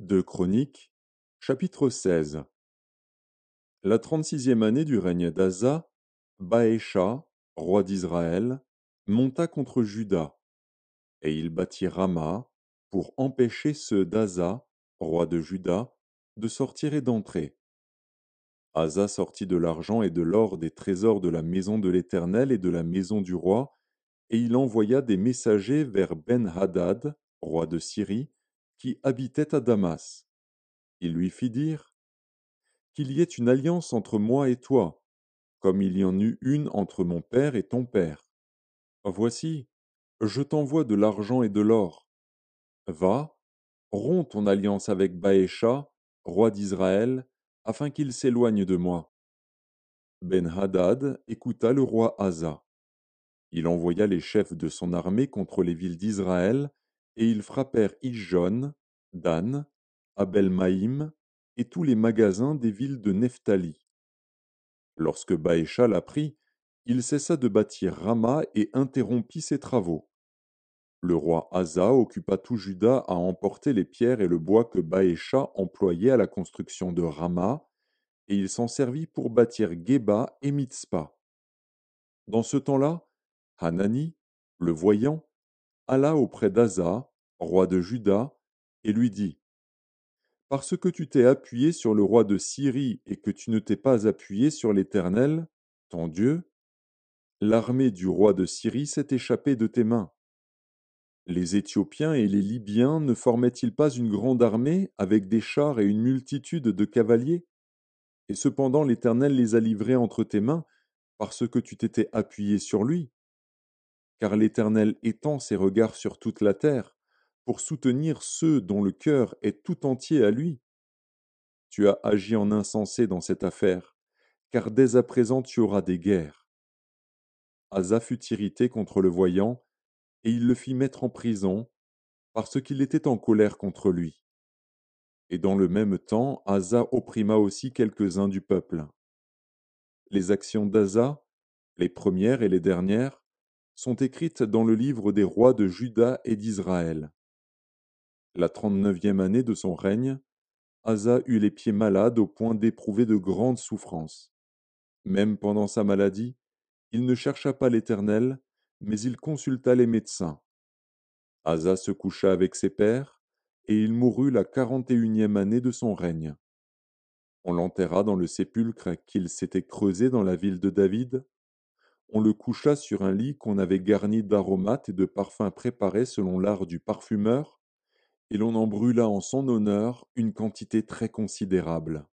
De Chroniques, chapitre 16. La 36e année du règne d'Asa, Baécha, roi d'Israël, monta contre Juda, et il bâtit Rama pour empêcher ceux d'Asa, roi de Juda, de sortir et d'entrer. Asa sortit de l'argent et de l'or des trésors de la maison de l'Éternel et de la maison du roi, et il envoya des messagers vers Ben-Hadad, roi de Syrie, qui habitait à Damas. Il lui fit dire: qu'il y ait une alliance entre moi et toi, comme il y en eut une entre mon père et ton père. Voici, je t'envoie de l'argent et de l'or. Va, romps ton alliance avec Baécha, roi d'Israël, afin qu'il s'éloigne de moi. Ben-Hadad écouta le roi Asa. Il envoya les chefs de son armée contre les villes d'Israël, et ils frappèrent Ijon, Dan, Abel-Maïm, et tous les magasins des villes de Nephtali. Lorsque Baécha l'apprit, il cessa de bâtir Rama et interrompit ses travaux. Le roi Asa occupa tout Juda à emporter les pierres et le bois que Baécha employait à la construction de Rama, et il s'en servit pour bâtir Geba et Mitzpa. Dans ce temps-là, Hanani, le voyant, alla auprès d'Asa, roi de Juda, et lui dit: Parce que tu t'es appuyé sur le roi de Syrie et que tu ne t'es pas appuyé sur l'Éternel, ton Dieu, l'armée du roi de Syrie s'est échappée de tes mains. Les Éthiopiens et les Libyens ne formaient-ils pas une grande armée avec des chars et une multitude de cavaliers? Et cependant l'Éternel les a livrés entre tes mains parce que tu t'étais appuyé sur lui. Car l'Éternel étend ses regards sur toute la terre pour soutenir ceux dont le cœur est tout entier à lui. Tu as agi en insensé dans cette affaire, car dès à présent tu auras des guerres. Asa fut irrité contre le voyant, et il le fit mettre en prison, parce qu'il était en colère contre lui. Et dans le même temps, Asa opprima aussi quelques-uns du peuple. Les actions d'Asa, les premières et les dernières, sont écrites dans le livre des rois de Juda et d'Israël. La 39e année de son règne, Asa eut les pieds malades au point d'éprouver de grandes souffrances. Même pendant sa maladie, il ne chercha pas l'Éternel, mais il consulta les médecins. Asa se coucha avec ses pères, et il mourut la 41e année de son règne. On l'enterra dans le sépulcre qu'il s'était creusé dans la ville de David. On le coucha sur un lit qu'on avait garni d'aromates et de parfums préparés selon l'art du parfumeur, et l'on en brûla en son honneur une quantité très considérable.